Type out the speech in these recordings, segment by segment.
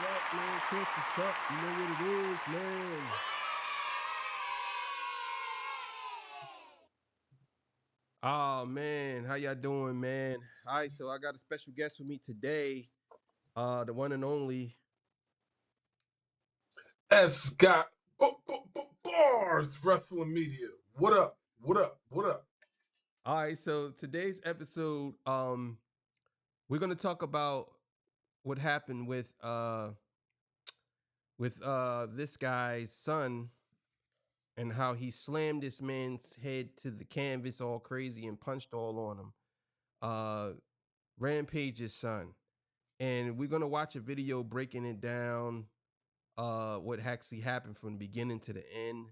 back, man. Country Talk. You know what it is, man. Oh, man. How y'all doing, man? All right, so I got a special guest with me today. The one and only. S got bars wrestling media. What up? What up? What up? All right, so today's episode, we're gonna talk about what happened with this guy's son and how he slammed this man's head to the canvas all crazy and punched all on him. Rampage's son. And we're gonna watch a video breaking it down, what actually happened from the beginning to the end.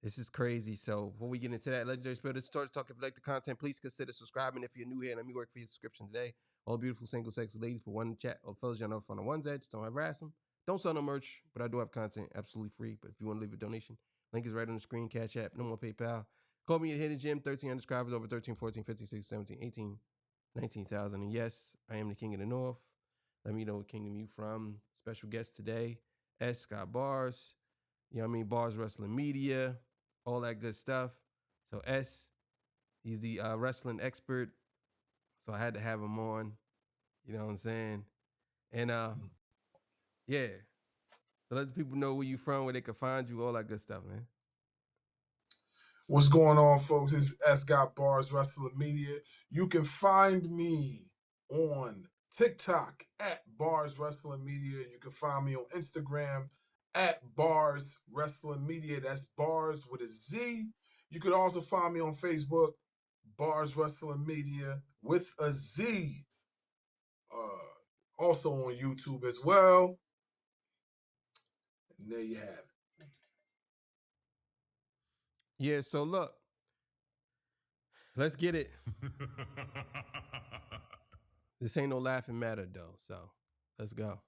This is crazy. So before we get into that, Legendary Spirit, this start to talk. If you like the content, please consider subscribing. If you're new here, let me work for your subscription today. All beautiful single sex ladies put one in the chat. All fellas, y'all know on the one's edge. Don't harass them. Don't sell no merch, but I do have content absolutely free. But if you want to leave a donation, link is right on the screen. Cash App, no more PayPal. Call me at Hidden Gym, 1,300 subscribers, over 13, 14, 15, 16, 17, 18, 19,000. And yes, I am the King of the North. Let me know what kingdom you from. Special guest today, S got bars. You know what I mean? Bars Wrestling Media, all that good stuff. So S, he's the wrestling expert. So I had to have him on. You know what I'm saying? And yeah. So let the people know where you from, where they can find you, all that good stuff, man. What's going on, folks? It's S got bars wrestling media. You can find me on TikTok at Bars Wrestling Media. You can find me on Instagram at Bars Wrestling Media. That's bars with a Z. You could also find me on Facebook, Bars Wrestling Media with a Z. Also on YouTube as well. And there you have it. Yeah, so look. Let's get it. This ain't no laughing matter, though, so let's go.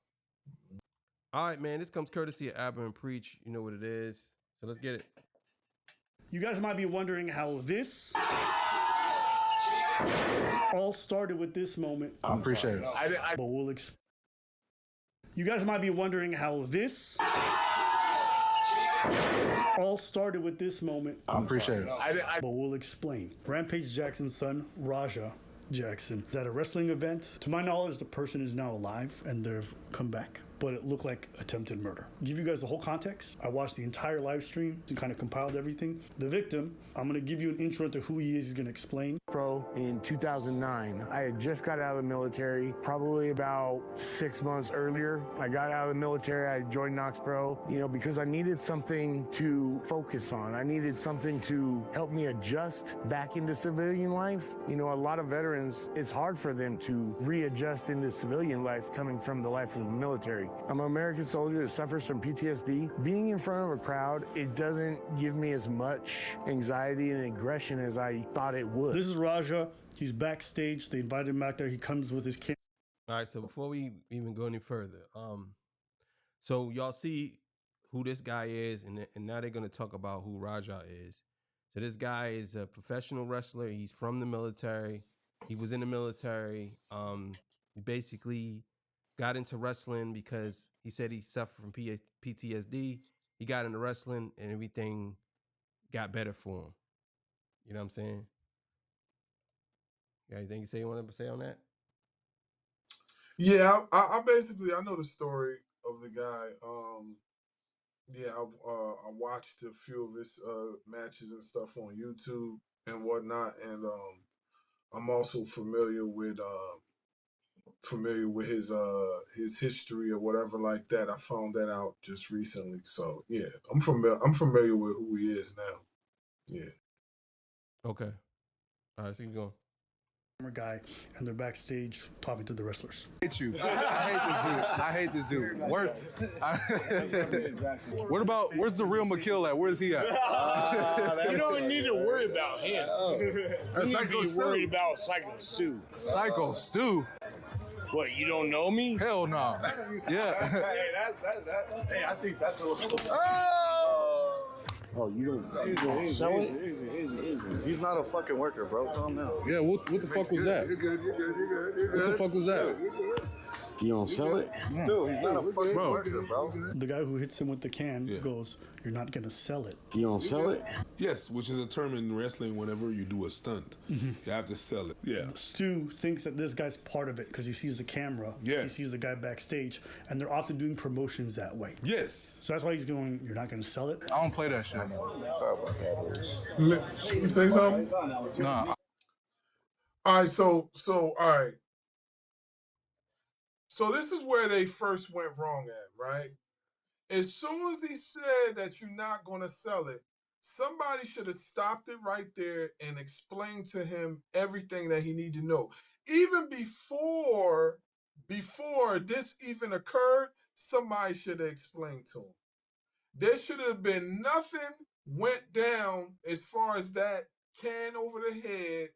All right, man, this comes courtesy of Aber and Preach. You know what it is, so let's get it. You guys might be wondering how this all started with this moment. I appreciate it. But we'll You guys might be wondering how this all started with this moment. I appreciate it. But we'll explain. Rampage Jackson's son, Raja Jackson, is at a wrestling event. To my knowledge, the person is now alive and they've come back, but it looked like attempted murder. Give you guys the whole context. I watched the entire live stream and kind of compiled everything. The victim, I'm going to give you an intro to who he is. He's going to explain. Pro in 2009. I had just got out of the military, probably about 6 months earlier. I got out of the military, I joined Knox Pro, because I needed something to focus on. I needed something to help me adjust back into civilian life. A lot of veterans, it's hard for them to readjust into civilian life coming from the life of the military. I'm an American soldier that suffers from PTSD. Being in front of a crowd, it doesn't give me as much anxiety and aggression as I thought it would. This is Raja. He's backstage. They invited him back there. He comes with his kid. All right, so before we even go any further, so y'all see who this guy is, and now they're going to talk about who Raja is. So this guy is a professional wrestler. He's from the military. He was in the military. He basically got into wrestling because he said he suffered from PTSD. He got into wrestling, and everything got better for him. You know what I'm saying? Got anything you want to say on that? Yeah, I basically know the story of the guy. I watched a few of his matches and stuff on YouTube and whatnot, and I'm also familiar with his history or whatever like that. I found that out just recently, so yeah, I'm familiar with who he is now. Yeah. Okay. All right, so you go. Guy, and they're backstage talking to the wrestlers. I hate you. I hate this dude. Where's the real McKill at? Where's he at? You don't need to worry about him. You need to be worried about Syko Stu. Syko Stu? What, you don't know me? Hell no. Yeah. Hey, I think that's a little... Oh, you don't easy. He's not a fucking worker, bro. Calm down. Yeah, what the fuck was that? You're good. What the fuck was that? You don't sell it? Still, he's not a fucking worker, bro. The guy who hits him with the can goes, "You're not gonna sell it." You don't sell it? Yes, which is a term in wrestling whenever you do a stunt. You have to sell it. Yeah. Stu thinks that this guy's part of it because he sees the camera. Yeah. He sees the guy backstage, and they're often doing promotions that way. Yes. So that's why he's going, "You're not gonna sell it?" I don't play that shit. Sorry about that, Let me say something. Nah. All right, so all right. So this is where they first went wrong at, right? As soon as he said that you're not going to sell it, somebody should have stopped it right there and explained to him everything that he needed to know. Even before this even occurred, somebody should have explained to him. There should have been nothing went down as far as that can over the head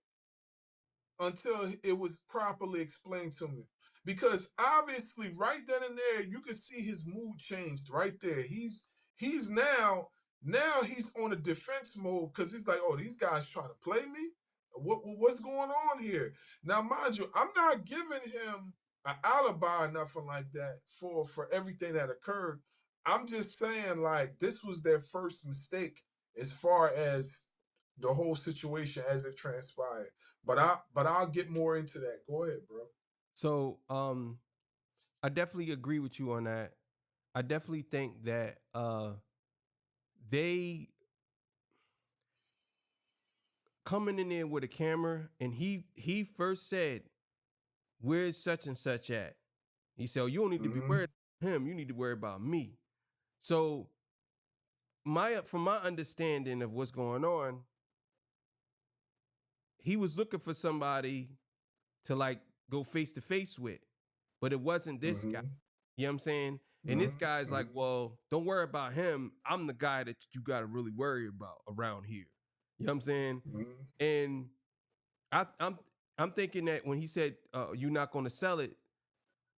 until it was properly explained to me. Because obviously right then and there, you could see his mood changed right there. He's now he's on a defense mode because he's like, oh, these guys trying to play me? What's going on here? Now, mind you, I'm not giving him an alibi or nothing like that for everything that occurred. I'm just saying, like, this was their first mistake as far as the whole situation as it transpired. But I'll get more into that. Go ahead, bro. So, I definitely agree with you on that. I definitely think that they coming in there with a camera, and he first said, "Where's such and such at?" He said, "Oh, you don't need to be worried about him. You need to worry about me." So, from my understanding of what's going on, he was looking for somebody to like go face to face with, but it wasn't this guy. You know what I'm saying? And this guy's like, well, don't worry about him. I'm the guy that you got to really worry about around here. You know what I'm saying? And I'm thinking that when he said you're not going to sell it,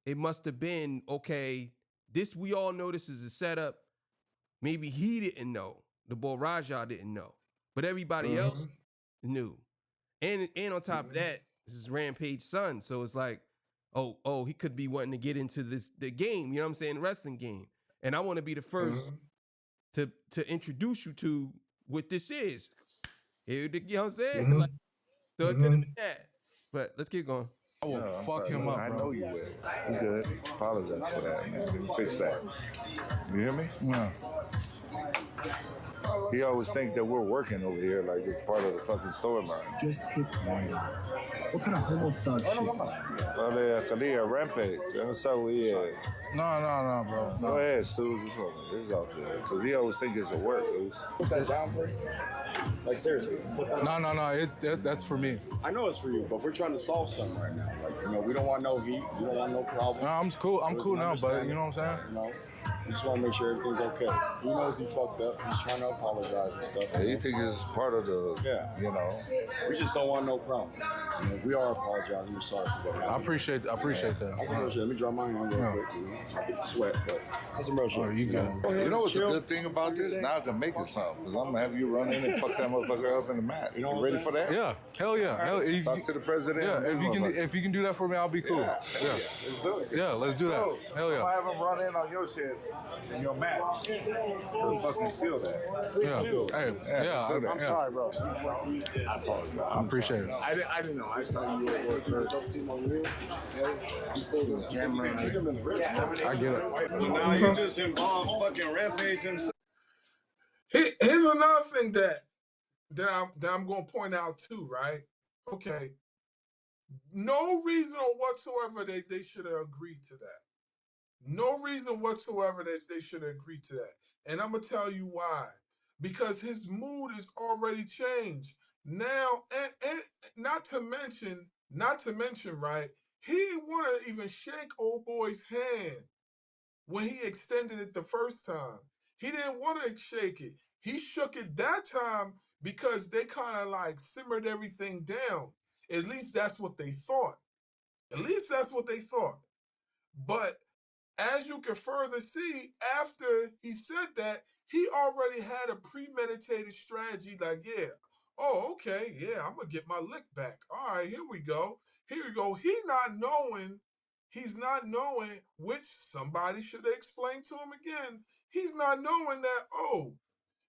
it must have been, okay, this, we all know this is a setup. Maybe he didn't know. The boy Raja didn't know, but everybody else knew. And on top of that, this is Rampage's son. So it's like, oh, he could be wanting to get into the game, you know what I'm saying, wrestling game. And I want to be the first to introduce you to what this is. You know what I'm saying? Like, so it could have been that. But let's keep going. I will fuck him up, bro. I know you will. You good. Apologize for that, man. Fix that. You hear me? Yeah. He always thinks that we're working over here like it's part of the fucking storyline. Just keep quiet. What kind of homo thug shit? Well, Kalia, Rampage. That's how we No, bro. Go ahead, Stu. This is out there. Because he always thinks it's a work, Luce. Put that down, please. Like, seriously. No. That's for me. I know it's for you, but we're trying to solve something right now. Like, we don't want no heat. We don't want no problem. No, I'm cool. I'm cool now, but you know what I'm saying? We just want to make sure everything's okay. He knows he fucked up. He's trying to apologize and stuff. Yeah, he thinks it's part of the, We just don't want no problem. We are apologizing. We're sorry for what happened. I appreciate that. That's some real shit. Let me dry my hand real quick. I get the sweat, but that's some real shit. Oh, you good. You know what's a good thing about this? Now I can make it something. Because I'm going to have you run in and fuck that motherfucker up in the mat. You ready for that? Yeah. Hell yeah. Right. Talk to the president. Yeah, if you can do that for me, I'll be cool. Yeah. Let's do it. Yeah, let's do that. Hell yeah. I'm going to have him run in on your shit in your match. To fucking seal that. Yeah. Hey, yeah. I'm sorry, bro. I apologize. I appreciate it. I didn't know. I just thought you were at work. Don't see my wheel. You still do the camera. I get it. Now you just involved fucking Rampage himself. Here's another thing that I'm going to point out too, right? Okay. No reason whatsoever they should have agreed to that. No reason whatsoever that they should have agreed to that. And I'm going to tell you why. Because his mood is already changed. Now, and not to mention, right, he didn't want to even shake old boy's hand when he extended it the first time. He didn't want to shake it. He shook it that time because they kind of like simmered everything down. At least that's what they thought. But as you can further see, after he said that, he already had a premeditated strategy like, I'm going to get my lick back. All right, here we go. He not knowing he's not knowing, which somebody should explain to him again. He's not knowing that, oh,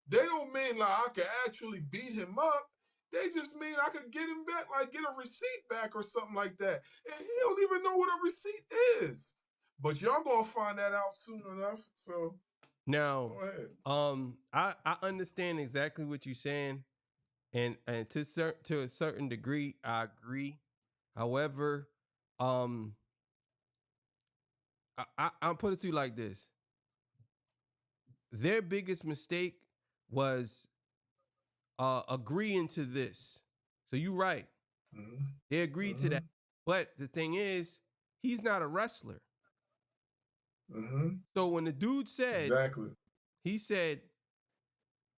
they don't mean like I could actually beat him up. They just mean I could get him back, like get a receipt back or something like that. And he don't even know what a receipt is. But y'all gonna find that out soon enough. So now, go ahead. I understand exactly what you're saying, and to a certain degree, I agree. However, I'll put it to you like this: their biggest mistake was agreeing to this. So you're right. Mm-hmm. They agreed to that. But the thing is, he's not a wrestler. Mm-hmm. So when the dude said, exactly, he said,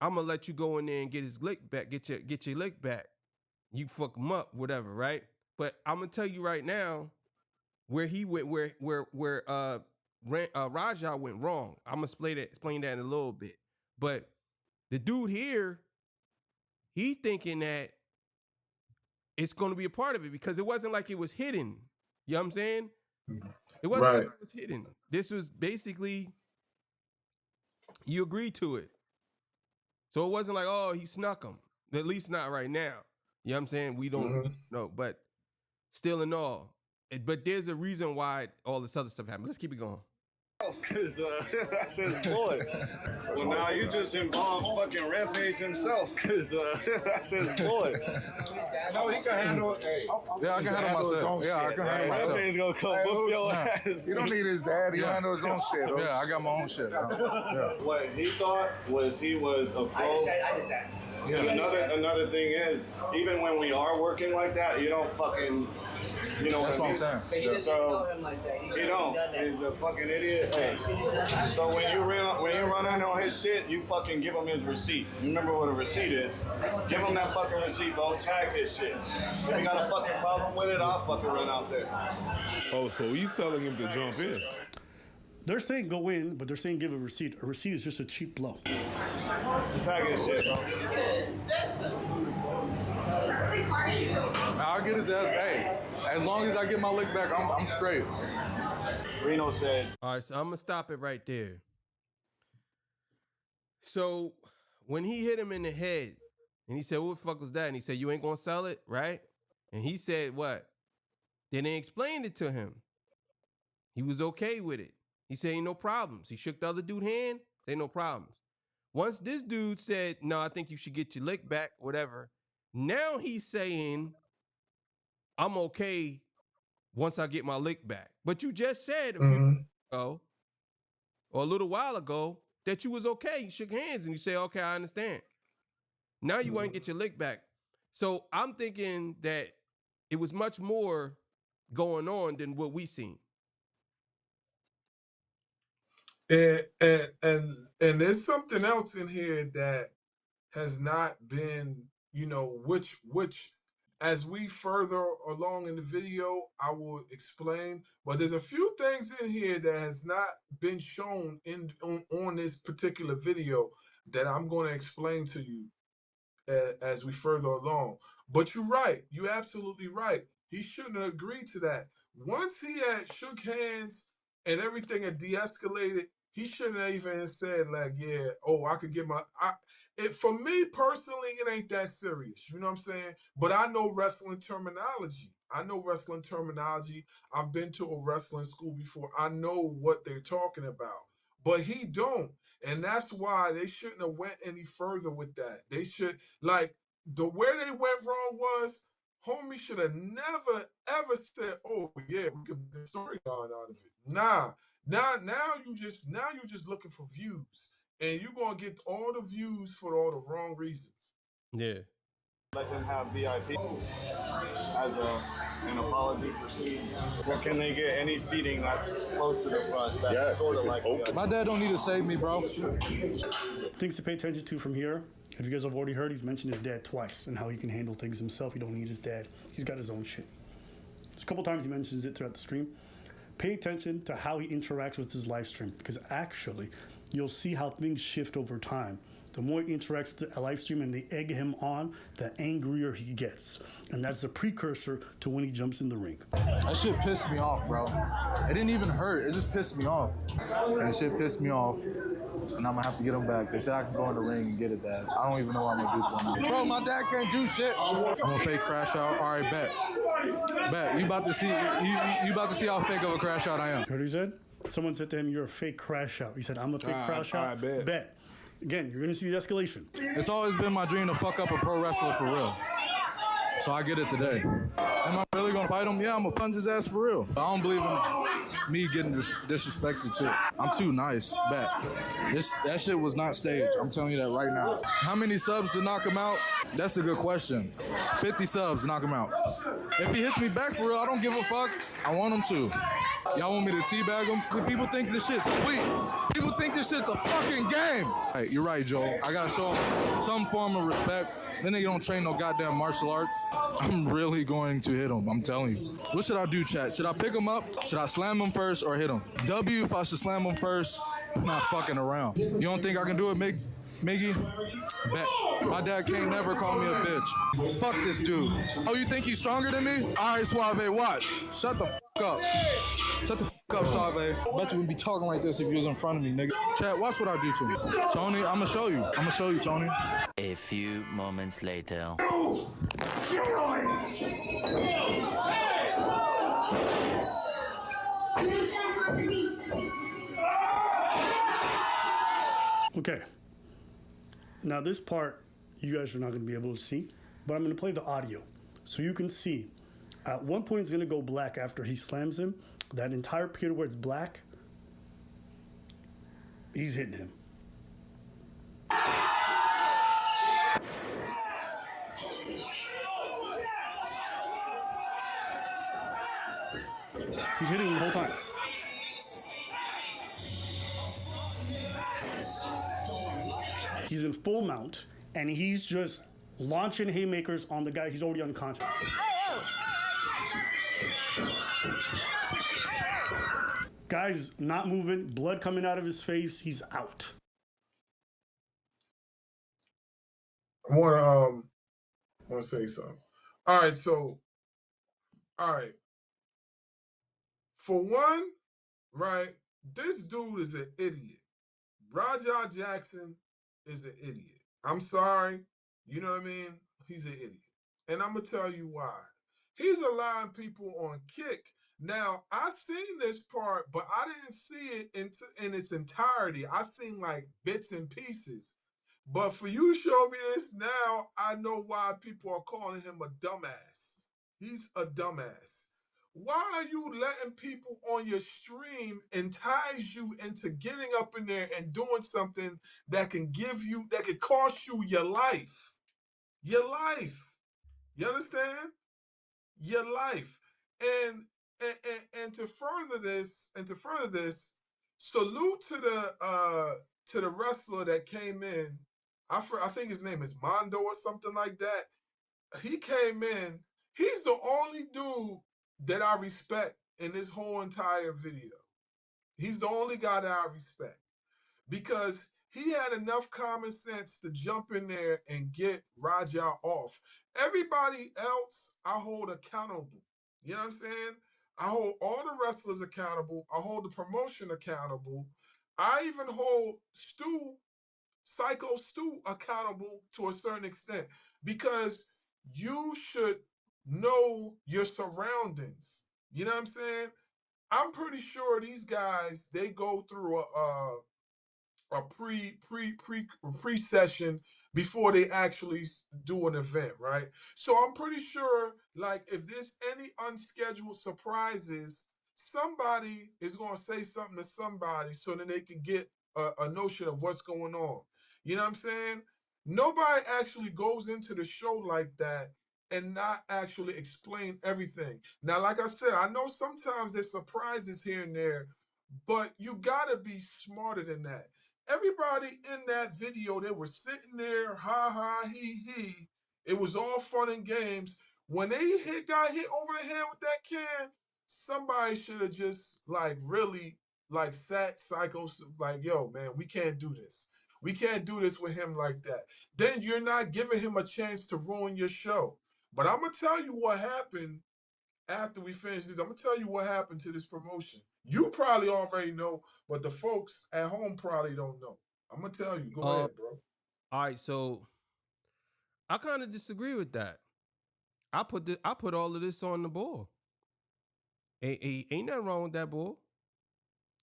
"I'm gonna let you go in there and get his lick back, get your lick back. You fuck him up, whatever, right?" But I'm gonna tell you right now where he went, where Raja went wrong. I'm gonna explain that in a little bit. But the dude here, he thinking that it's going to be a part of it because it wasn't like it was hidden. You know what I'm saying? It wasn't like it was hidden. This was basically, you agreed to it. So it wasn't like, oh, he snuck him. At least not right now. You know what I'm saying? We don't know. But still in all. But there's a reason why all this other stuff happened. Let's keep it going. Because that's his boy. Well, now you just involved fucking Rampage himself, because that's his boy. No, he can handle it. Hey, Yeah, I can handle myself. Yeah, I can handle myself. Rampage gonna come whoop your ass. You don't need his dad. He handle his own shit. Yeah, I got my own shit. Yeah. What he thought was he was a pro. I understand. Yeah. Another thing is, even when we are working like that, you don't fucking, you know That's what I'm saying. But he doesn't know him like that. He don't. He's a fucking idiot. Hey. So when you run in on his shit, you fucking give him his receipt. You remember what a receipt is? Give him that fucking receipt, bro. Tag his shit. If you got a fucking problem with it, I'll fucking run out there. Oh, so he's telling him to jump in. They're saying go in, but they're saying give a receipt. A receipt is just a cheap blow. Tag his shit, bro. I'll get it to hey. As long as I get my lick back, I'm straight. Reno said. All right, so I'm gonna stop it right there. So when he hit him in the head, and he said, "What the fuck was that?" And he said, "You ain't gonna sell it, right?" And he said, "What?" Then they explained it to him. He was okay with it. He said, "Ain't no problems." He shook the other dude's hand. Ain't no problems. Once this dude said, "No, I think you should get your lick back," whatever. Now he's saying, "I'm okay once I get my lick back." But you just said a few minutes ago, or a little while ago, that you was okay. You shook hands and you say, "Okay, I understand." Now you want to get your lick back. So I'm thinking that it was much more going on than what we seen. And there's something else in here that has not been, which as we further along in the video, I will explain. But there's a few things in here that has not been shown on this particular video that I'm going to explain to you as we further along. But you're right. You're absolutely right. He shouldn't have agreed to that. Once he had shook hands and everything had de-escalated, he shouldn't have even said like, "Yeah, oh, I could get my." For me personally, it ain't that serious. You know what I'm saying? But I know wrestling terminology. I've been to a wrestling school before. I know what they're talking about. But he don't. And that's why they shouldn't have went any further with that. They should, like, where they went wrong was, homie should have never, ever said, "Oh, yeah, we could get a storyline out of it." Nah. Now you just looking for views. And you're gonna get all the views for all the wrong reasons. Yeah. Let them have VIP as an apology for seating. Or can they get any seating that's close to the front? That's Yes, sort of if it's like open. My dad don't need to save me, bro. Things to pay attention to from here. If you guys have already heard, he's mentioned his dad twice and how he can handle things himself. He don't need his dad. He's got his own shit. There's a couple times he mentions it throughout the stream. Pay attention to how he interacts with his live stream, because actually you'll see how things shift over time the more he interacts with the live stream and they egg him on, the angrier he gets. And that's the precursor to when he jumps in the ring. That shit pissed me off, bro. It didn't even hurt. It just pissed me off. That shit pissed me off. And I'm gonna have to get him back. They said I can go in the ring and get it, Dad. I don't even know what I'm gonna do to him. Bro, my dad can't do shit. I'm gonna fake crash out. All right, bet. Bet. You about to see how fake of a crash out I am. Heard what he said? Someone said to him, "You're a fake crash out." He said, "I'm a fake crash out." Bet. Again, you're gonna see the escalation. It's always been my dream to fuck up a pro wrestler for real. So I get it today. Am I really gonna fight him? Yeah, I'm gonna punch his ass for real. I don't believe in me getting disrespected too. I'm too nice. Bet. That shit was not staged. I'm telling you that right now. How many subs to knock him out? That's a good question. 50 subs to knock him out. If he hits me back for real, I don't give a fuck. I want him to. Y'all want me to teabag him? People think this shit's sweet. People think this shit's a fucking game. Hey, you're right, Joel. I gotta show him some form of respect. Then they don't train no goddamn martial arts. I'm really going to hit him. I'm telling you. What should I do, chat? Should I pick him up? Should I slam him first or hit him? W, if I should slam him first, I'm not fucking around. You don't think I can do it, Miggy? Bet. My dad can't never call me a bitch. Fuck this dude. Oh, you think he's stronger than me? All right, Suave, watch. Shut the fuck up. Shut the fuck up, Suave. Bet you wouldn't be talking like this if you was in front of me, nigga. Chat, watch what I do to him. Tony, I'm gonna show you. I'm gonna show you, Tony. A few moments later. Okay. Now this part, you guys are not going to be able to see, but I'm going to play the audio. So you can see, at one point it's going to go black after he slams him. That entire period where it's black, he's hitting him. He's hitting him the whole time. He's in full mount, and he's just launching haymakers on the guy. He's already unconscious. Guy's not moving, blood coming out of his face. He's out. I want to say something. All right, so, all right. For one, right, this dude is an idiot. Rampage Jackson is an idiot. I'm sorry. You know what I mean? He's an idiot. And I'm going to tell you why. He's allowing people on Kick. Now, I seen this part, but I didn't see it in its entirety. I seen like bits and pieces. But for you to show me this now, I know why people are calling him a dumbass. He's a dumbass. Why are you letting people on your stream entice you into getting up in there and doing something that can cost you your life? Your life. You understand? Your life. And to further this, salute to the wrestler that came in. I think his name is Mondo or something like that. He came in. He's the only dude that I respect in this whole entire video. He's the only guy that I respect because he had enough common sense to jump in there and get Raja off. Everybody else, I hold accountable. You know what I'm saying? I hold all the wrestlers accountable. I hold the promotion accountable. I even hold Syko Stu accountable to a certain extent because you should know your surroundings. You know what I'm saying? I'm pretty sure these guys, they go through a pre-session before they actually do an event, right? So I'm pretty sure, like, if there's any unscheduled surprises, somebody is going to say something to somebody so that they can get a notion of what's going on. You know what I'm saying? Nobody actually goes into the show like that and not actually explain everything. Now, like I said, I know sometimes there's surprises here and there, but you gotta be smarter than that. Everybody in that video, they were sitting there, ha ha, he. It was all fun and games. When they got hit over the head with that can, somebody should have just like really like sat Syko, like, yo, man, we can't do this. We can't do this with him like that. Then you're not giving him a chance to ruin your show. But I'm going to tell you what happened after we finish this. I'm going to tell you what happened to this promotion. You probably already know, but the folks at home probably don't know. I'm going to tell you. Go ahead, bro. All right, so I kind of disagree with that. I put all of this on the boy. Ain't nothing wrong with that boy.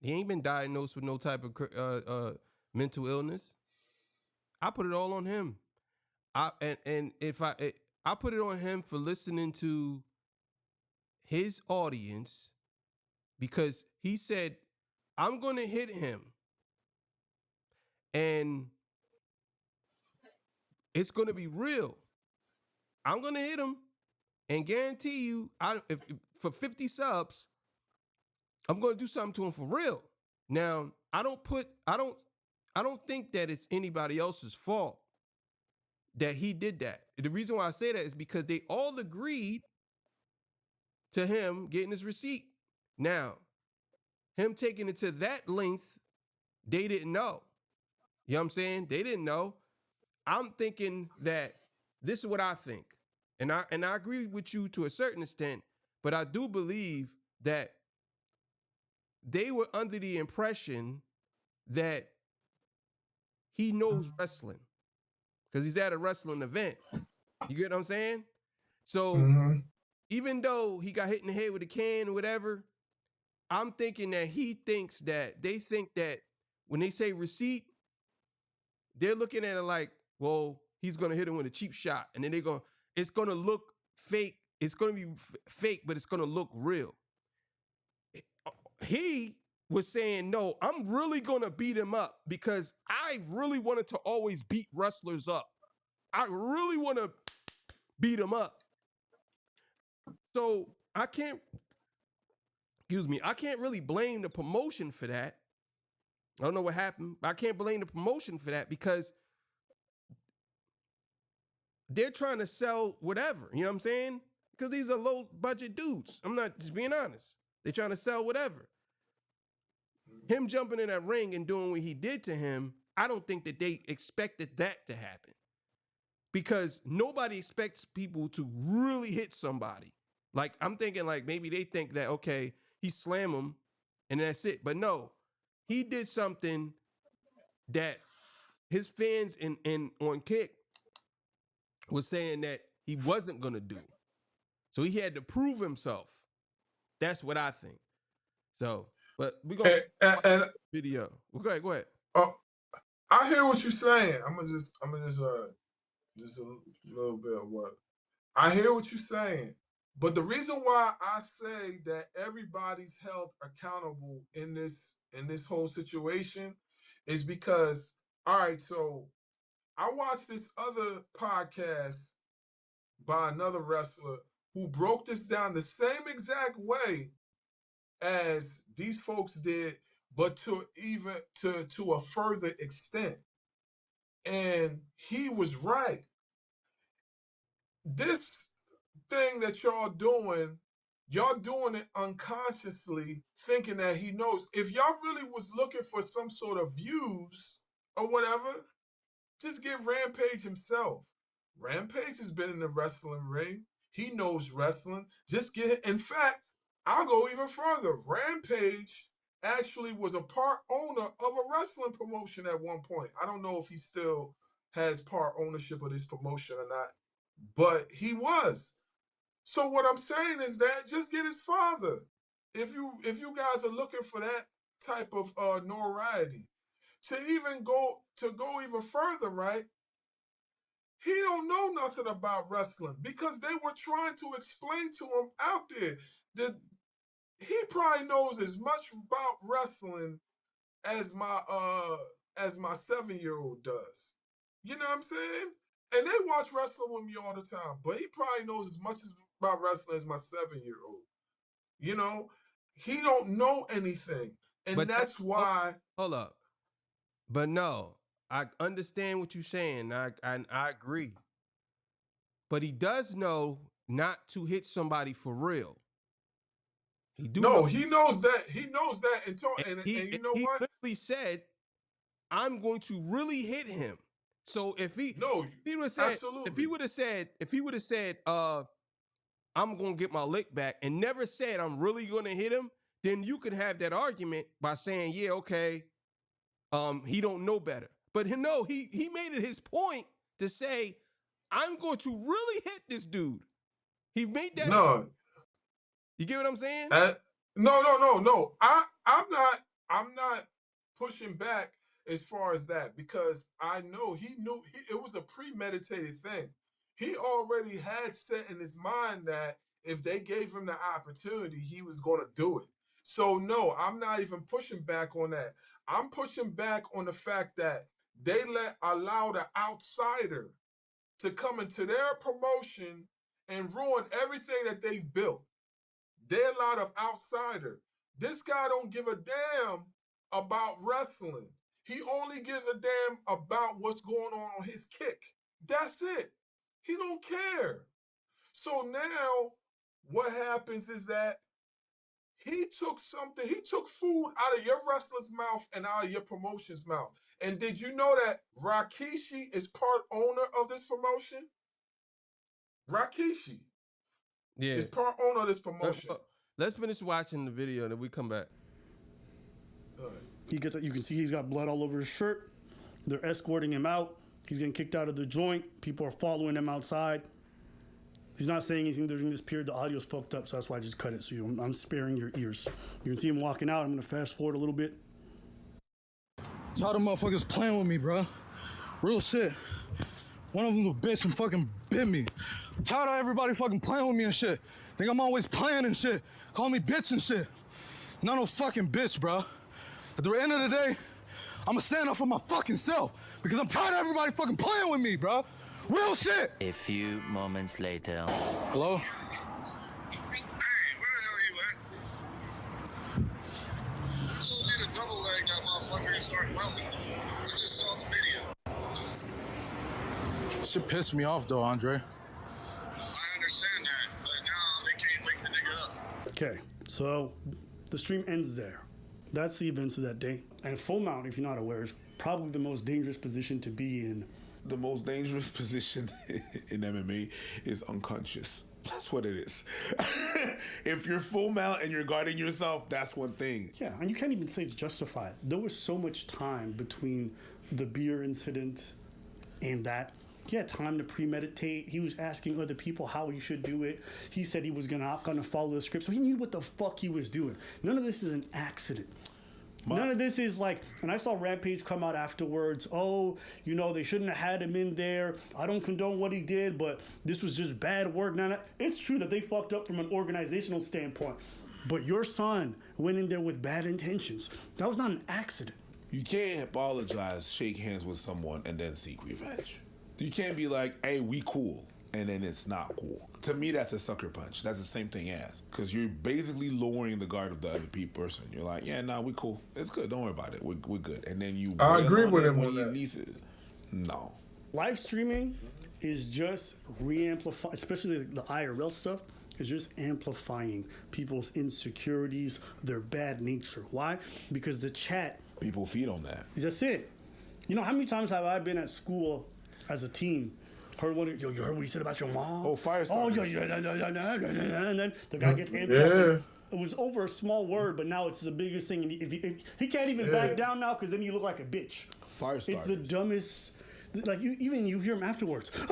He ain't been diagnosed with no type of mental illness. I put it all on him. I put it on him for listening to his audience, because he said, I'm going to hit him and it's going to be real. I'm going to hit him and guarantee you, if for 50 subs, I'm going to do something to him for real. Now, I don't think that it's anybody else's fault that he did that. The reason why I say that is because they all agreed to him getting his receipt. Now, him taking it to that length, they didn't know. You know what I'm saying? They didn't know. I'm thinking that this is what I think. And I agree with you to a certain extent, but I do believe that they were under the impression that he knows wrestling because he's at a wrestling event. You get what I'm saying? So even though he got hit in the head with a can or whatever, I'm thinking that they think that when they say receipt, they're looking at it like, well, he's going to hit him with a cheap shot. And then it's going to look fake. It's going to be fake, but it's going to look real. He was saying, no, I'm really going to beat him up because I really wanted to always beat wrestlers up. I really want to beat him up. So I can't really blame the promotion for that. I don't know what happened, but I can't blame the promotion for that because they're trying to sell whatever, you know what I'm saying? Because these are low budget dudes. I'm not just being honest. They're trying to sell whatever. Him jumping in that ring and doing what he did to him, I don't think that they expected that to happen. Because nobody expects people to really hit somebody. Like, I'm thinking like maybe they think that, okay, he slammed him and that's it. But no, he did something that his fans on Kick was saying that he wasn't going to do. So he had to prove himself. That's what I think. So, but we're going to video. Well, go ahead. I hear what you're saying. I'm gonna just a little bit of what I hear what you're saying. But the reason why I say that everybody's held accountable in this whole situation is because, all right, so I watched this other podcast by another wrestler who broke this down the same exact way as these folks did, but to a further extent. And he was right. This thing that y'all doing it unconsciously, thinking that he knows. If y'all really was looking for some sort of views or whatever, just get Rampage himself. Rampage has been in the wrestling ring. He knows wrestling. Just get, in fact, I'll go even further. Rampage actually was a part owner of a wrestling promotion at one point. I don't know if he still has part ownership of this promotion or not, but he was. So what I'm saying is that just get his father. If you guys are looking for that type of notoriety, to go even further, right? He don't know nothing about wrestling because they were trying to explain to him out there that he probably knows as much about wrestling as my 7-year-old does. You know what I'm saying? And they watch wrestling with me all the time, but he probably knows as much about wrestling as my 7-year-old. You know, he don't know anything, and but that's why. Hold up, but no, I understand what you're saying. I agree, but he does know not to hit somebody for real. He knows that. He knows that, and you know he what? He literally said, I'm going to really hit him. So if he would have said, absolutely. if he would have said, I'm gonna get my lick back, and never said I'm really gonna hit him, then you could have that argument by saying, yeah, okay, he don't know better. But no, he made it his point to say, I'm going to really hit this dude. He made that. No. You get what I'm saying? No. I'm not pushing back as far as that, because I know he knew it was a premeditated thing. He already had set in his mind that if they gave him the opportunity, he was going to do it. So no, I'm not even pushing back on that. I'm pushing back on the fact that they allow the outsider to come into their promotion and ruin everything that they've built. They allowed an outsider. This guy don't give a damn about wrestling. He only gives a damn about what's going on his kick. That's it. He don't care. So now what happens is that he took food out of your wrestler's mouth and out of your promotion's mouth. And did you know that Rikishi is part owner of this promotion? Rikishi is part owner of this promotion. Let's finish watching the video and then we come back. You can see he's got blood all over his shirt. They're escorting him out. He's getting kicked out of the joint. People are following him outside. He's not saying anything during this period. The audio's fucked up, so that's why I just cut it. So I'm sparing your ears. You can see him walking out. I'm gonna fast forward a little bit. Tired of motherfuckers playing with me, bro. Real shit. One of them a bitch and fucking bit me. I'm tired of everybody fucking playing with me and shit. Think I'm always playing and shit. Call me bitch and shit. Not no fucking bitch, bro. At the end of the day, I'ma stand up for my fucking self because I'm tired of everybody fucking playing with me, bro. Real shit. A few moments later. Hello? Hey, where the hell are you at? I told you to double leg that motherfucker and start welding. I just saw the video. Shit pissed me off though, Andre. I understand that, but now they can't wake the nigga up. Okay, so the stream ends there. That's the events of that day. And full mount, if you're not aware, is probably the most dangerous position to be in. The most dangerous position in MMA is unconscious. That's what it is. If you're full mount and you're guarding yourself, that's one thing. Yeah, and you can't even say it's justified. There was so much time between the beer incident and that. He had time to premeditate. He was asking other people how he should do it. He said he was not gonna follow the script, so he knew what the fuck he was doing. None of this is an accident. None of this is like, and I saw Rampage come out afterwards, oh, you know, they shouldn't have had him in there. I don't condone what he did, but this was just bad work. Now, it's true that they fucked up from an organizational standpoint, but your son went in there with bad intentions. That was not an accident. You can't apologize, shake hands with someone, and then seek revenge. You can't be like, hey, we cool, and then it's not cool. To me, that's a sucker punch. That's the same thing as, because you're basically lowering the guard of the other person. You're like, yeah, nah, we cool. It's good. Don't worry about it. We're good. And then you. I agree with him on that. No. Live streaming is just re-amplifying, especially the IRL stuff, is just amplifying people's insecurities, their bad nature. Why? Because the chat. People feed on that. That's it. You know, how many times have I been at school as a teen? Heard what you heard what he said about your mom? Oh, fire starters. Oh, yeah, and then the guy gets amped up. It was over a small word, but now it's the biggest thing. And if he can't even back down now, because then you look like a bitch. Fire starters. It's the dumbest. Like you hear him afterwards. I'm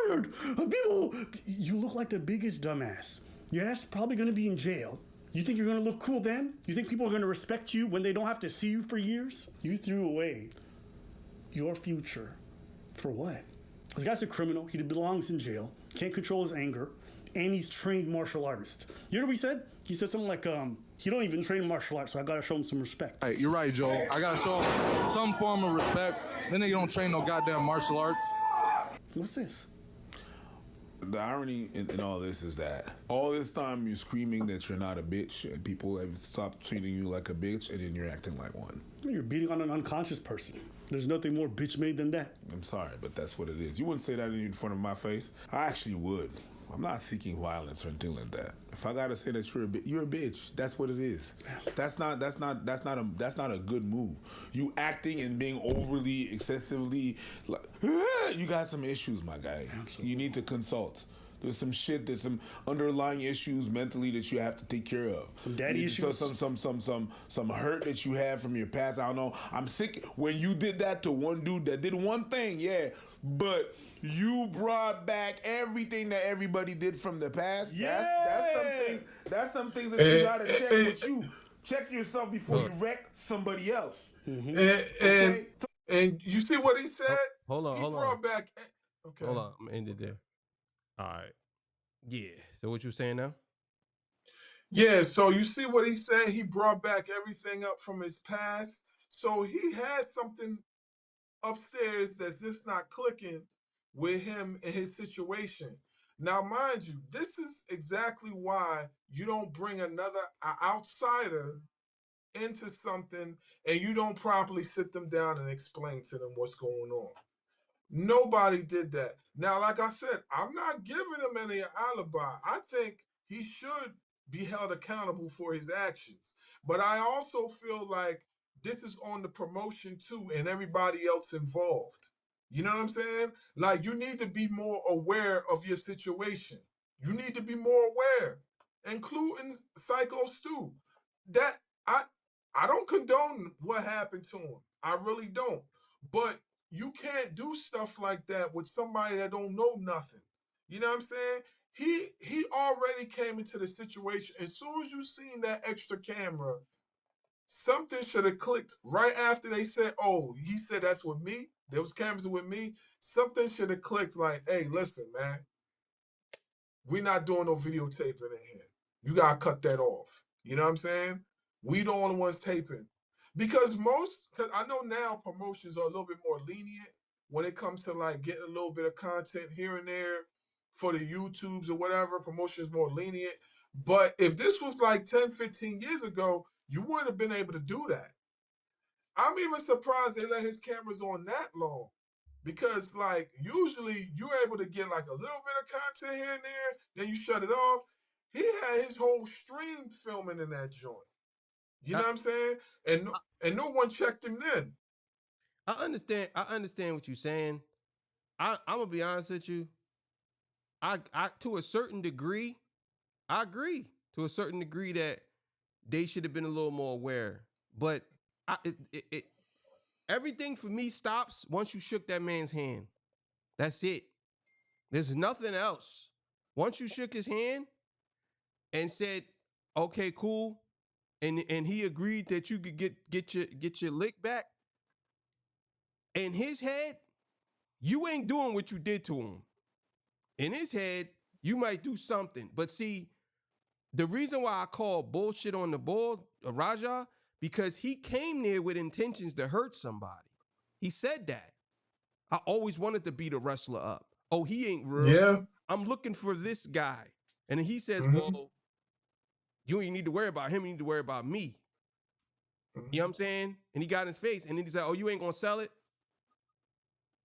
tired. People, you look like the biggest dumbass. Your ass is probably gonna be in jail. You think you're gonna look cool then? You think people are gonna respect you when they don't have to see you for years? You threw away your future for what? This guy's a criminal. He belongs in jail. Can't control his anger. And he's trained martial artist. You know what he said? He said something like, he don't even train martial arts, so I gotta show him some respect. Hey, you're right, Joe. I gotta show him some form of respect. Then they don't train no goddamn martial arts. What's this? The irony in all this is that all this time you're screaming that you're not a bitch and people have stopped treating you like a bitch and then you're acting like one. You're beating on an unconscious person. There's nothing more bitch made than that. I'm sorry, but that's what it is. You wouldn't say that in front of my face. I actually would. I'm not seeking violence or anything like that. If I gotta say that you're a bitch. That's what it is. That's not a good move. You acting and being overly, excessively, like, you got some issues, my guy. Absolutely. You need to consult. There's some underlying issues mentally that you have to take care of. Some daddy issues. Some hurt that you have from your past. I don't know. I'm sick when you did that to one dude that did one thing, yeah. But you brought back everything that everybody did from the past. Yeah. That's some things that you gotta check with you. Check yourself before you wreck somebody else. Mm-hmm. And you see what he said? Hold on. He brought back. Okay. Hold on. I'm gonna end it there. All right. Yeah. So what you saying now? Yeah. So you see what he said? He brought back everything up from his past. So he has something upstairs that's just not clicking with him and his situation. Now, mind you, this is exactly why you don't bring another outsider into something and you don't properly sit them down and explain to them what's going on. Nobody did that. Now, like I said, I'm not giving him any alibi. I think he should be held accountable for his actions. But I also feel like this is on the promotion too and everybody else involved. You know what I'm saying? Like, you need to be more aware of your situation. You need to be more aware, including Syko Stu. That I don't condone what happened to him. I really don't. But you can't do stuff like that with somebody that don't know nothing. You know what I'm saying? He already came into the situation. As soon as you seen that extra camera, something should have clicked right after they said, oh, he said that's with me. There was cameras with me. Something should have clicked like, hey, listen, man, we're not doing no videotaping in here. You got to cut that off. You know what I'm saying? We the only ones taping. Because I know now promotions are a little bit more lenient when it comes to like getting a little bit of content here and there for the YouTubes or whatever. Promotions more lenient. But if this was like 10, 15 years ago, you wouldn't have been able to do that. I'm even surprised they let his cameras on that long. Because like usually you're able to get like a little bit of content here and there, then you shut it off. He had his whole stream filming in that joint. You know what I'm saying? And no one checked him then. I understand what you're saying. I'm gonna be honest with you. I to a certain degree, I agree to a certain degree that they should have been a little more aware. But everything for me stops once you shook that man's hand. That's it. There's nothing else. Once you shook his hand and said, "Okay, cool," and he agreed that you could get your lick back. In his head, you ain't doing what you did to him. In his head, you might do something. But see, the reason why I call bullshit on the ball, Raja, because he came there with intentions to hurt somebody. He said that. I always wanted to beat a wrestler up. Oh, he ain't real. Yeah. I'm looking for this guy. And then he says, well, you ain't need to worry about him. You need to worry about me. You know what I'm saying? And he got in his face. And then he said, oh, you ain't going to sell it?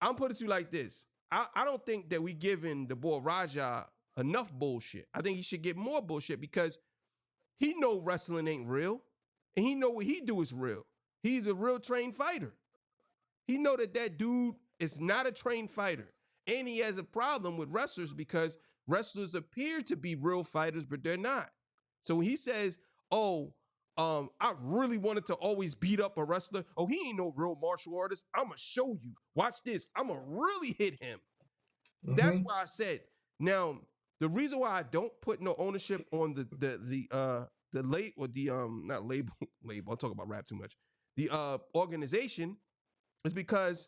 I'm putting it to you like this. I don't think that we giving the boy Raja enough bullshit. I think he should get more bullshit because he know wrestling ain't real. And he know what he do is real. He's a real trained fighter. He know that dude is not a trained fighter. And he has a problem with wrestlers because wrestlers appear to be real fighters, but they're not. So when he says, oh, I really wanted to always beat up a wrestler. Oh, he ain't no real martial artist. I'm going to show you. Watch this. I'm going to really hit him. That's why I said. Now, the reason why I don't put no ownership on the late or the not label, I'll talk about rap too much. The organization is because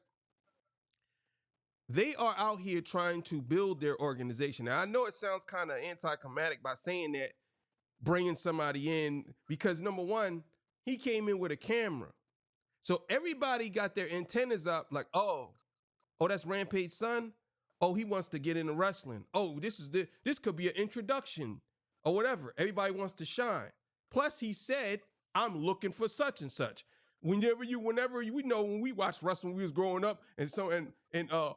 they are out here trying to build their organization. Now, I know it sounds kind of anticlimactic by saying that, bringing somebody in, because number one, he came in with a camera. So everybody got their antennas up like, oh, that's Rampage's son. Oh, he wants to get into wrestling. Oh, this could be an introduction or whatever. Everybody wants to shine. Plus, he said, I'm looking for such and such. Whenever we know when we watched wrestling, we was growing up, and a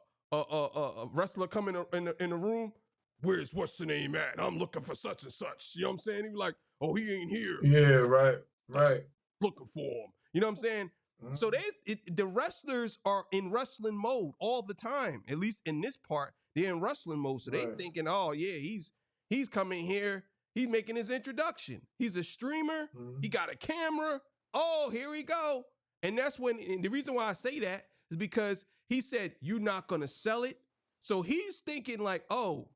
wrestler come in the room, where's what's the name at? I'm looking for such and such. You know what I'm saying? He was like, oh, he ain't here. Yeah, right. Looking for him. You know what I'm saying? So the wrestlers are in wrestling mode all the time. At least in this part, they're in wrestling mode. So they thinking, oh yeah, he's coming here. He's making his introduction. He's a streamer. He got a camera. Oh, here we go. And that's when, and the reason why I say that is because he said, you're not going to sell it. So he's thinking like, oh,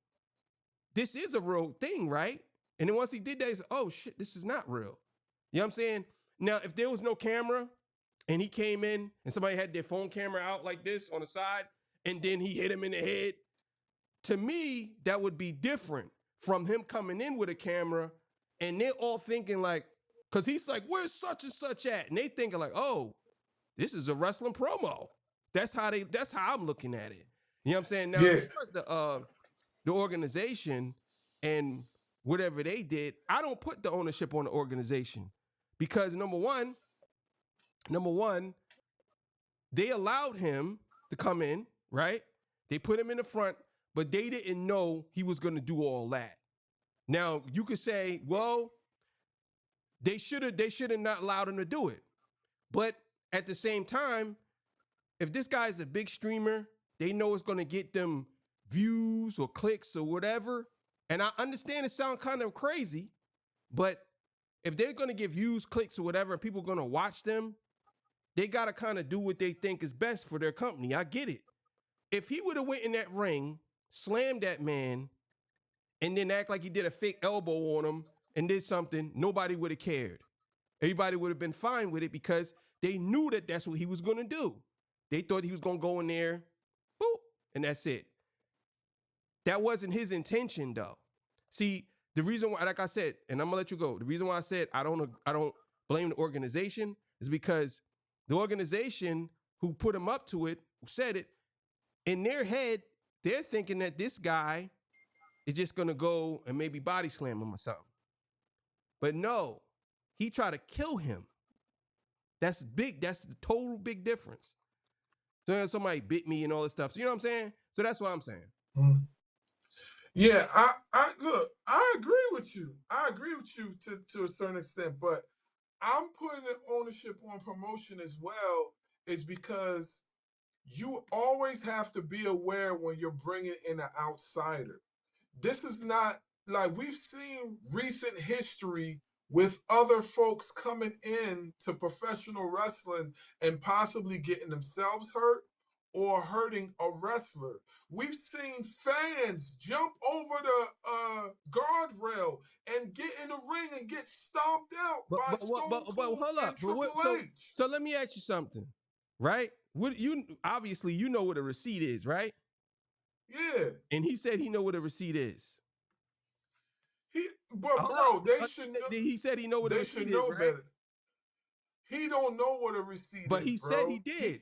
this is a real thing, right? And then once he did that, he said, oh shit, this is not real. You know what I'm saying? Now, if there was no camera and he came in and somebody had their phone camera out like this on the side, and then he hit him in the head, to me, that would be different from him coming in with a camera and they're all thinking like, because he's like, where's such and such at? And they thinking like, oh, this is a wrestling promo. That's how I'm looking at it. You know what I'm saying? Now, as far as the organization and whatever they did, I don't put the ownership on the organization because number one, they allowed him to come in, right? They put him in the front, but they didn't know he was going to do all that. Now, you could say, well, they should have not allowed him to do it. But at the same time, if this guy is a big streamer, they know it's going to get them views or clicks or whatever. And I understand it sounds kind of crazy, but if they're going to get views, clicks or whatever, and people are going to watch them, they got to kind of do what they think is best for their company. I get it. If he would have went in that ring, slammed that man, and then act like he did a fake elbow on him and did something, nobody would have cared. Everybody would have been fine with it because they knew that that's what he was going to do. They thought he was going to go in there, boop, and that's it. That wasn't his intention, though. See, the reason why, like I said, and I'm going to let you go, the reason why I said I don't blame the organization is because the organization who put him up to it, who said it, in their head, they're thinking that this guy is just going to go and maybe body slam him or something. But no, he tried to kill him. That's big. That's the total big difference. So somebody bit me and all this stuff. So you know what I'm saying? So that's what I'm saying. Yeah, I look, I agree with you. I agree with you to a certain extent, but I'm putting the ownership on promotion as well is because you always have to be aware when you're bringing in an outsider. This is not like we've seen recent history with other folks coming in to professional wrestling and possibly getting themselves hurt or hurting a wrestler. We've seen fans jump over the guardrail and get in the ring and get stomped out by Stone Cold and Triple H. So let me ask you something, right? Obviously you know what a receipt is, right? Yeah. And he said he know what a receipt is. They should know. He said he know what a receipt is, right? Better. He don't know what a receipt is, but he said he did.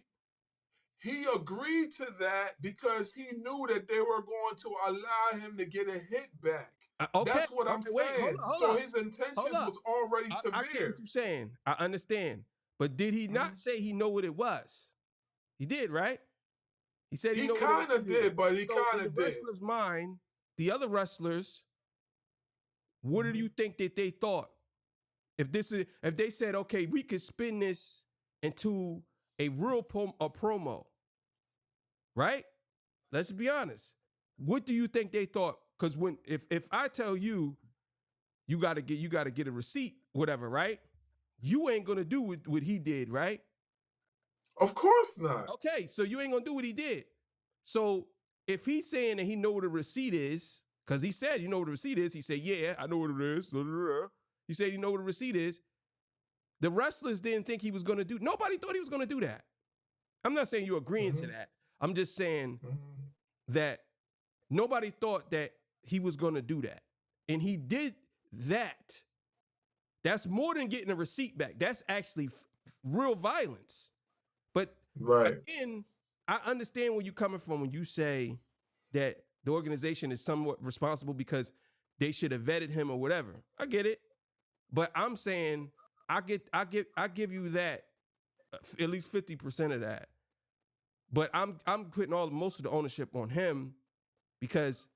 He agreed to that because he knew that they were going to allow him to get a hit back. Okay. That's what I'm saying. So his intentions was already severe. I get what you're saying. I understand. But did he not say he know what it was? He did, right? He said he kind of did, but he kind of did. In the wrestler's mind, the other wrestlers, what do you think that they thought? If they said, okay, we could spin this into a real promo, right? Let's be honest. What do you think they thought? Because if I tell you, you gotta get a receipt, whatever, right? You ain't gonna do what he did, right? Of course not. Okay, so you ain't gonna do what he did. So if he's saying that he know what a receipt is, because he said you know what a receipt is, he said, yeah, I know what it is. He said you know what a receipt is. The wrestlers didn't think he was gonna do. Nobody thought he was gonna do that. I'm not saying you're agreeing to that. I'm just saying that nobody thought that he was gonna do that. And he did that. That's more than getting a receipt back. That's actually real violence. But again, I understand where you're coming from when you say that the organization is somewhat responsible because they should have vetted him or whatever. I get it. But I'm saying I give you that, at least 50% of that. But I'm putting most of the ownership on him because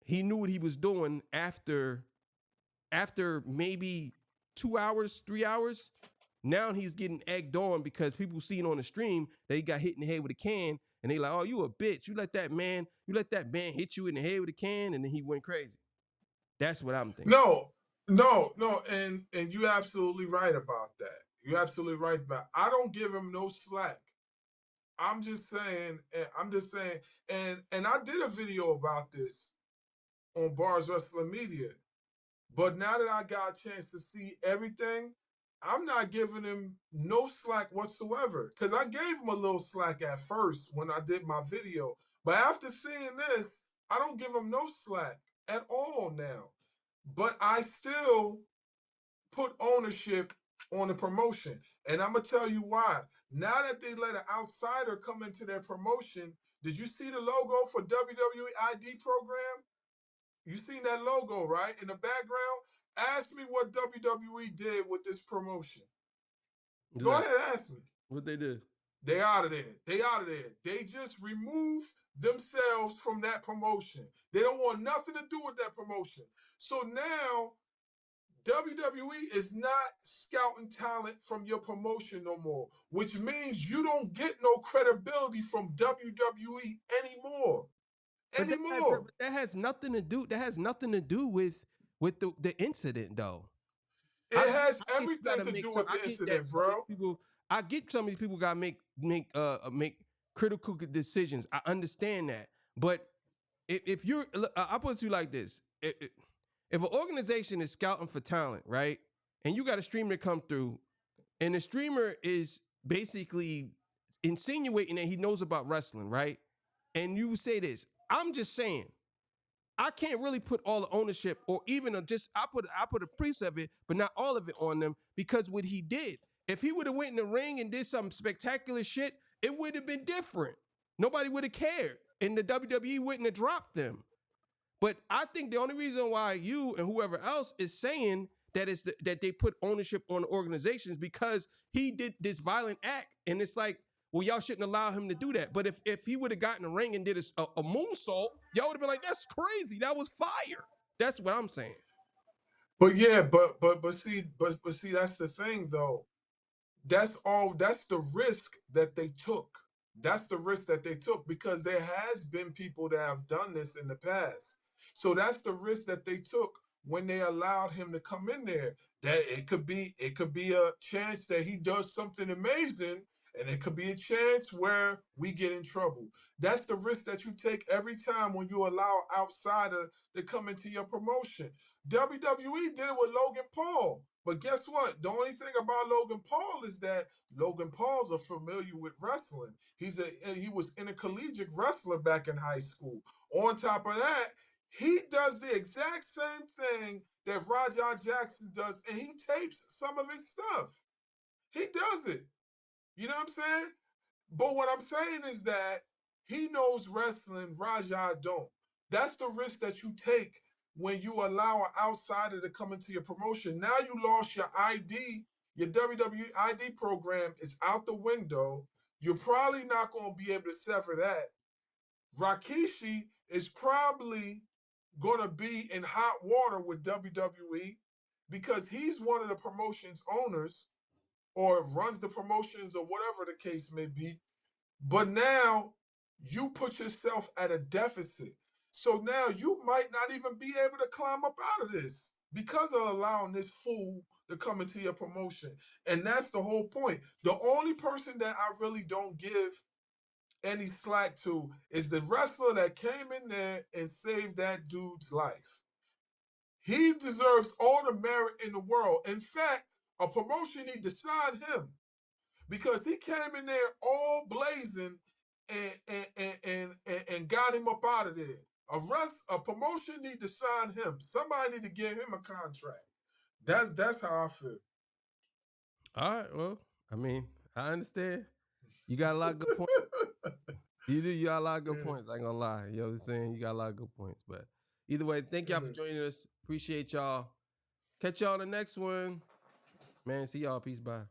he knew what he was doing after maybe 2 hours, 3 hours. Now he's getting egged on because people seen on the stream that he got hit in the head with a can, and they like, oh, you a bitch. You let that man hit you in the head with a can, and then he went crazy. That's what I'm thinking. No, and you're absolutely right about that. You're absolutely right about. I don't give him no slack. I'm just saying, and I did a video about this on Bars Wrestling Media. But now that I got a chance to see everything, I'm not giving him no slack whatsoever. Because I gave him a little slack at first when I did my video. But after seeing this, I don't give him no slack at all now. But I still put ownership on the promotion. And I'm going to tell you why. Now that they let an outsider come into their promotion, did you see the logo for WWE ID program? You seen that logo, right? In the background? Ask me what WWE did with this promotion. Go ahead, ask me. What they did? They out of there. They out of there. They just removed themselves from that promotion. They don't want nothing to do with that promotion. So now WWE is not scouting talent from your promotion no more, which means you don't get no credibility from WWE anymore. But that has nothing to do. That has nothing to do with the incident, though. It has everything to do with the incident, bro. I get some of these people gotta make critical decisions. I understand that, but if you're, I'll put it to you like this: if an organization is scouting for talent, right, and you got a streamer to come through, and the streamer is basically insinuating that he knows about wrestling, right, and you say this, I'm just saying, I can't really put all the ownership, or even just I put a piece of it, but not all of it on them, because what he did, if he would have went in the ring and did some spectacular shit, it would have been different. Nobody would have cared, and the WWE wouldn't have dropped them. But I think the only reason why you and whoever else is saying that is that they put ownership on the organizations because he did this violent act, and it's like, well, y'all shouldn't allow him to do that. But if he would have gotten a ring and did a moonsault, y'all would have been like, that's crazy. That was fire. That's what I'm saying. But yeah, but see, that's the thing though. That's the risk that they took. That's the risk that they took because there has been people that have done this in the past. So that's the risk that they took when they allowed him to come in there. That it could be a chance that he does something amazing, and it could be a chance where we get in trouble. That's the risk that you take every time when you allow an outsider to come into your promotion. WWE did it with Logan Paul. But guess what? The only thing about Logan Paul is that Logan Paul's familiar with wrestling. He was intercollegiate wrestler back in high school. On top of that, he does the exact same thing that Rampage Jackson does, and he tapes some of his stuff. He does it. You know what I'm saying? But what I'm saying is that he knows wrestling, Raja don't. That's the risk that you take when you allow an outsider to come into your promotion. Now you lost your ID, your WWE ID program is out the window. You're probably not going to be able to sever that. Rikishi is probably going to be in hot water with WWE because he's one of the promotion's owners or runs the promotions or whatever the case may be. But now you put yourself at a deficit. So now you might not even be able to climb up out of this because of allowing this fool to come into your promotion. And that's the whole point. The only person that I really don't give any slack to is the wrestler that came in there and saved that dude's life. He deserves all the merit in the world. In fact, a promotion needs to sign him because he came in there all blazing and got him up out of there. A promotion need to sign him. Somebody need to give him a contract. That's how I feel. All right, well, I mean, I understand. You got a lot of good points. You got a lot of good points. I ain't gonna lie. You know what I'm saying? You got a lot of good points. But either way, thank y'all for joining us. Appreciate y'all. Catch y'all on the next one. Man, see y'all. Peace. Bye.